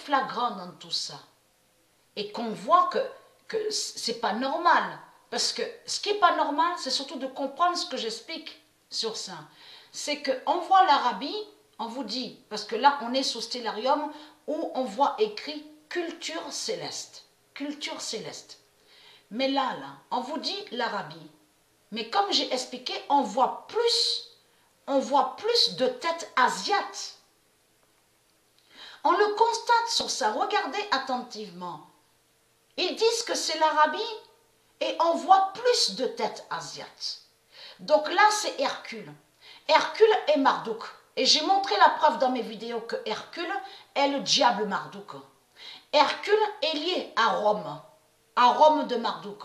flagrant dans tout ça et qu'on voit que c'est pas normal, parce que ce qui est pas normal, c'est surtout de comprendre ce que j'explique sur ça. C'est qu'on voit l'Arabie, on vous dit, parce que là on est sous Stellarium où on voit écrit culture céleste. Culture céleste. Mais là, on vous dit l'Arabie. Mais comme j'ai expliqué, on voit plus de têtes asiates. On le constate sur ça. Regardez attentivement. Ils disent que c'est l'Arabie et on voit plus de têtes asiates. Donc là, c'est Hercule. Hercule et Marduk. Et j'ai montré la preuve dans mes vidéos que Hercule est le diable Marduk. Hercule est lié à Rome de Marduk.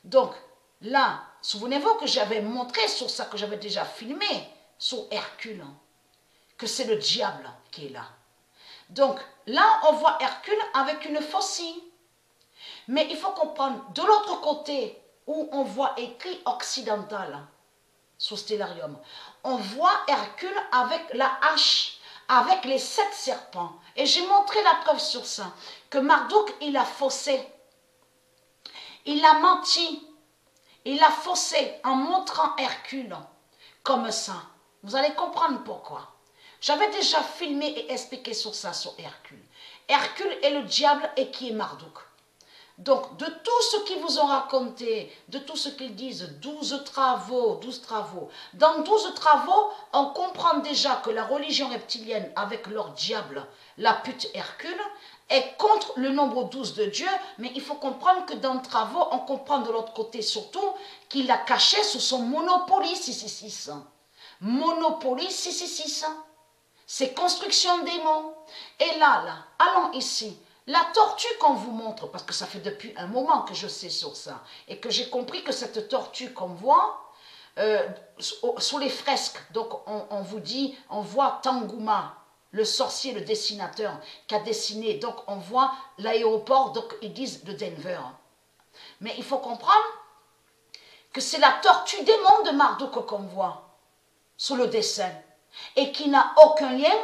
Donc là, souvenez-vous que j'avais montré sur ça, que j'avais déjà filmé sur Hercule, que c'est le diable qui est là. Donc là, on voit Hercule avec une faucille. Mais il faut comprendre, de l'autre côté, où on voit écrit occidental, sous Stellarium, on voit Hercule avec la hache, avec les 7 serpents. Et j'ai montré la preuve sur ça, que Marduk, il a faussé. Il a menti. Il a faussé en montrant Hercule comme ça. Vous allez comprendre pourquoi. J'avais déjà filmé et expliqué sur ça, sur Hercule. Hercule est le diable et qui est Marduk. Donc, de tout ce qu'ils vous ont raconté, de tout ce qu'ils disent, 12 travaux. Dans 12 travaux, on comprend déjà que la religion reptilienne, avec leur diable, la pute Hercule, est contre le nombre 12 de Dieu, mais il faut comprendre que dans travaux, on comprend de l'autre côté surtout qu'il a caché sous son Monopoly 666. Monopoly 666. C'est construction démon. Et là, allons ici. La tortue qu'on vous montre, parce que ça fait depuis un moment que je sais sur ça, et que j'ai compris que cette tortue qu'on voit, sous les fresques, donc on vous dit, on voit Tangouma, le sorcier, le dessinateur, qui a dessiné, donc on voit l'aéroport, donc ils disent de Denver. Mais il faut comprendre que c'est la tortue démon de Marduk qu'on voit, sous le dessin, et qui n'a aucun lien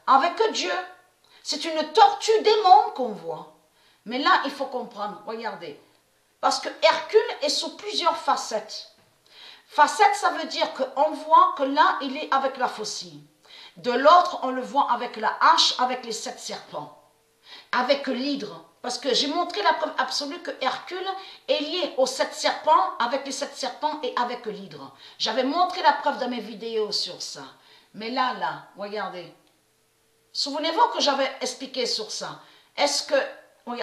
avec Dieu. C'est une tortue démon qu'on voit. Mais là, il faut comprendre, regardez. Parce que Hercule est sous plusieurs facettes. Facette, ça veut dire qu'on voit que là, il est avec la faucille. De l'autre, on le voit avec la hache, avec les 7 serpents. Avec l'hydre. Parce que j'ai montré la preuve absolue que Hercule est lié aux 7 serpents, avec les 7 serpents et avec l'hydre. J'avais montré la preuve dans mes vidéos sur ça. Mais là, regardez. Souvenez-vous que j'avais expliqué sur ça. Est-ce que,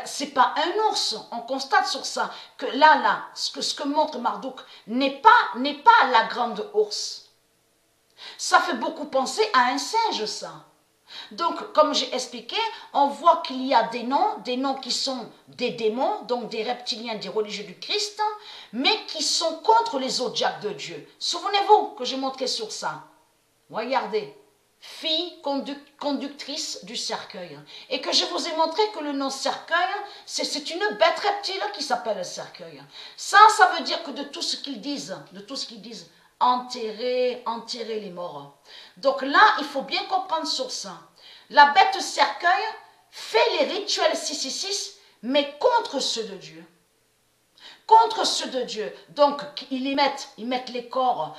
c'est pas un ours, on constate sur ça, que là, ce que montre Marduk n'est pas la grande ours. Ça fait beaucoup penser à un singe, ça. Donc, comme j'ai expliqué, on voit qu'il y a des noms qui sont des démons, donc des reptiliens, des religieux du Christ, mais qui sont contre les zodiaques de Dieu. Souvenez-vous que j'ai montré sur ça. Regardez. Fille conductrice du cercueil. Et que je vous ai montré que le nom cercueil, c'est une bête reptile qui s'appelle cercueil. Ça veut dire que de tout ce qu'ils disent, enterrer les morts. Donc là, il faut bien comprendre sur ça. La bête cercueil fait les rituels 666, mais contre ceux de Dieu. Contre ceux de Dieu. Donc, ils mettent les corps,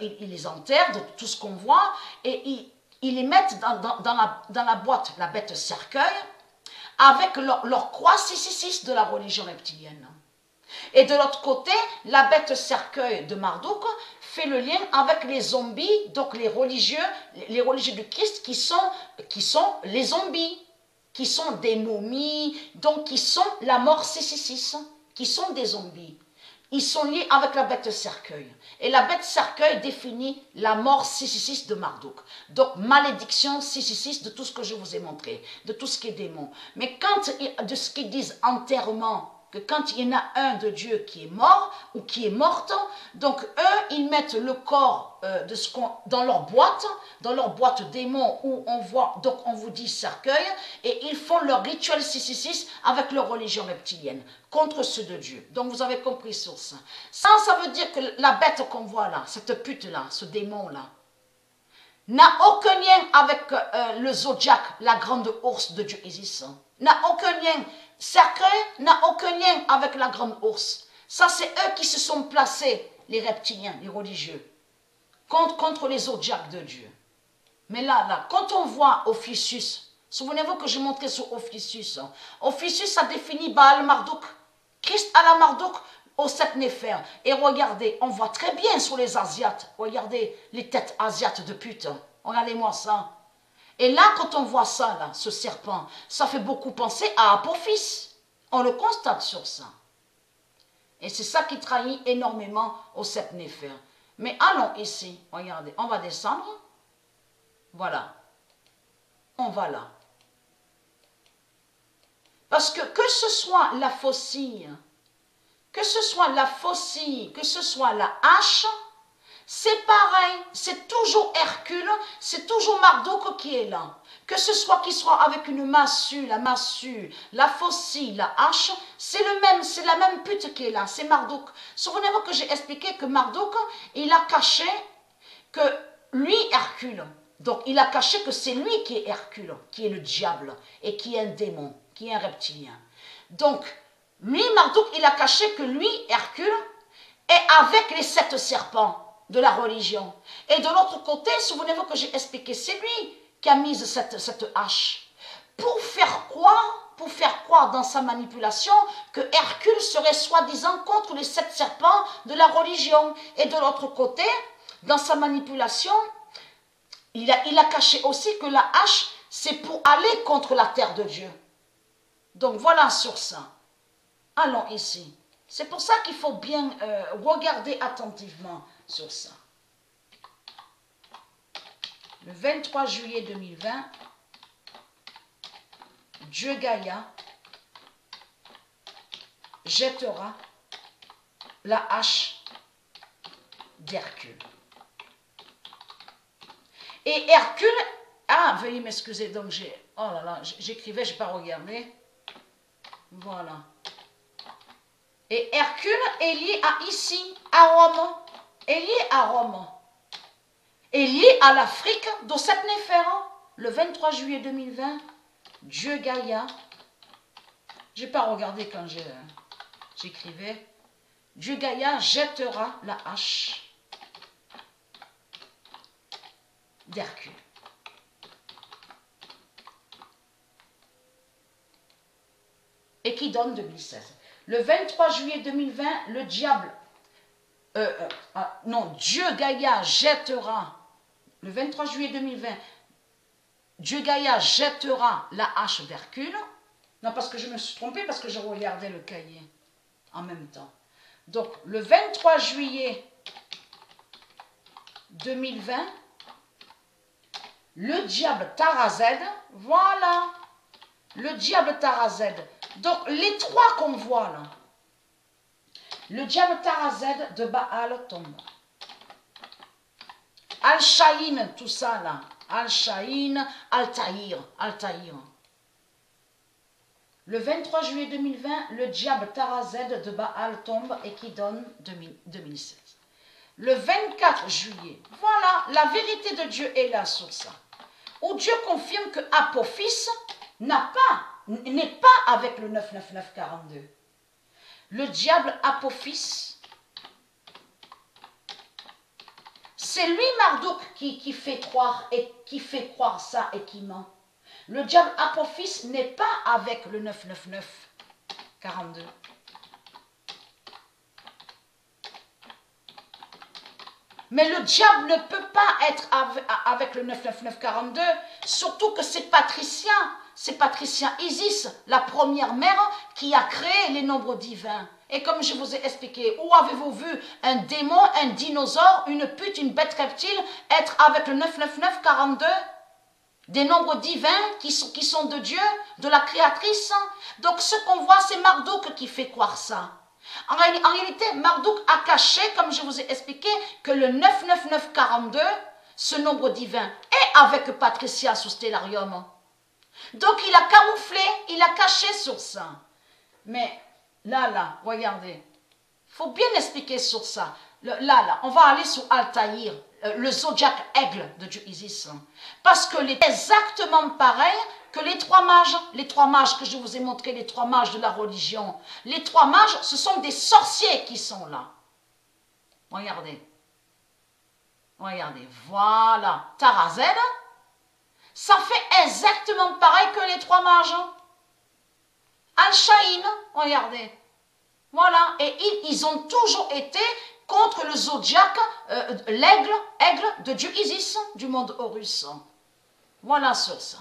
ils les enterrent de tout ce qu'on voit, et ils les mettent dans la boîte, la bête cercueil, avec leur croix 666 de la religion reptilienne. Et de l'autre côté, la bête cercueil de Marduk fait le lien avec les zombies, donc les religieux du Christ qui sont les zombies, qui sont des momies, donc qui sont la mort 666, qui sont des zombies. Ils sont liés avec la bête cercueil. Et la bête cercueil définit la mort 666 de Marduk. Donc, malédiction 666 de tout ce que je vous ai montré, de tout ce qui est démon. Mais de ce qu'ils disent enterrement, que quand il y en a un de Dieu qui est mort ou qui est morte, donc eux, ils mettent le corps dans leur boîte démon où on voit, donc on vous dit cercueil, et ils font leur rituel 666 avec leur religion reptilienne, contre ceux de Dieu. Donc vous avez compris sur ça. Ça veut dire que la bête qu'on voit là, cette pute-là, ce démon-là, n'a aucun lien avec le zodiaque, la grande ours de Dieu Isis. n'a aucun lien. Cercueil n'a aucun lien avec la grande ours. Ça, c'est eux qui se sont placés, les reptiliens, les religieux, contre les autres diacres de Dieu. Mais là, quand on voit Ophiuchus, souvenez-vous que je montrais sur Ophiuchus. Ophiuchus, ça définit Baal Marduk, Christ à la Marduk, aux 7 néphers. Et regardez, on voit très bien sur les Asiates, regardez les têtes asiates de pute. Regardez-moi ça. Et là, quand on voit ça, là, ce serpent, ça fait beaucoup penser à Apophis. On le constate sur ça. Et c'est ça qui trahit énormément aux 7 néphers. Mais allons ici, regardez, on va descendre. Voilà. On va là. Parce que ce soit la faucille, que ce soit la hache, c'est pareil, c'est toujours Hercule, c'est toujours Marduk qui est là. Que ce soit qu'il soit avec une massue, la faucille, la hache, c'est la même pute qui est là, c'est Marduk. Souvenez-vous que j'ai expliqué que Marduk, il a caché que lui, Hercule, donc il a caché que c'est lui qui est Hercule, qui est le diable, et qui est un démon, qui est un reptilien. Donc, lui, Marduk, il a caché que lui, Hercule, est avec les 7 serpents de la religion. Et de l'autre côté, souvenez-vous que j'ai expliqué, c'est lui qui a mis cette hache. Pour faire croire dans sa manipulation que Hercule serait soi-disant contre les 7 serpents de la religion. Et de l'autre côté, dans sa manipulation, il a caché aussi que la hache, c'est pour aller contre la terre de Dieu. Donc voilà sur ça. Allons ici. C'est pour ça qu'il faut bien regarder attentivement sur ça. Le 23 juillet 2020, Dieu Gaïa jettera la hache d'Hercule. Et Hercule, veuillez m'excuser, donc j'écrivais, je n'ai pas regardé. Voilà. Et Hercule est lié à Rome. Est lié à Rome. Est lié à l'Afrique de cette néphère. Le 23 juillet 2020, Dieu Gaïa. Je n'ai pas regardé quand j'écrivais. Dieu Gaïa jettera la hache d'Hercule. Et qui donne 2016. Le 23 juillet 2020, le diable, Dieu Gaïa jettera, le 23 juillet 2020, Dieu Gaïa jettera la hache d'Hercule. Non, parce que je me suis trompée, parce que je regardais le cahier en même temps. Donc, le 23 juillet 2020, le diable Tarazed, voilà, le diable Tarazed. Donc, les 3 qu'on voit là, le diable Tarazed de Baal tombe. Al-Shahin, tout ça là, Al-Shahin, Al-Tahir. Le 23 juillet 2020, le diable Tarazed de Baal tombe et qui donne 2016. Le 24 juillet, voilà, la vérité de Dieu est là sur ça. Où Dieu confirme que Apophis n'est pas avec le 99942. Le diable Apophis, c'est lui Marduk qui fait croire ça et qui ment. Le diable Apophis n'est pas avec le 99942. Mais le diable ne peut pas être avec le 99942, surtout que c'est Patricia Isis, la première mère, qui a créé les nombres divins. Et comme je vous ai expliqué, où avez-vous vu un démon, un dinosaure, une pute, une bête reptile être avec le 99942? Des nombres divins qui sont de Dieu, de la créatrice. Donc ce qu'on voit, c'est Marduk qui fait croire ça. En réalité, Marduk a caché, comme je vous ai expliqué, que le 99942, ce nombre divin, est avec Patricia sous Stellarium. Donc il a camouflé, il a caché sur ça. Mais là, regardez, il faut bien expliquer sur ça. Là, on va aller sur Al-Tahir. le zodiaque aigle de Dieu Isis. Parce que c'est exactement pareil que les trois mages que je vous ai montré, les trois mages de la religion. Les trois mages, ce sont des sorciers qui sont là. Regardez. Regardez, voilà. Tarazel, ça fait exactement pareil que les trois mages. Al-Shahin, regardez. Voilà, et ils ont toujours été contre le zodiaque, l'aigle de Dieu Isis, du monde Horus. Voilà sur ça.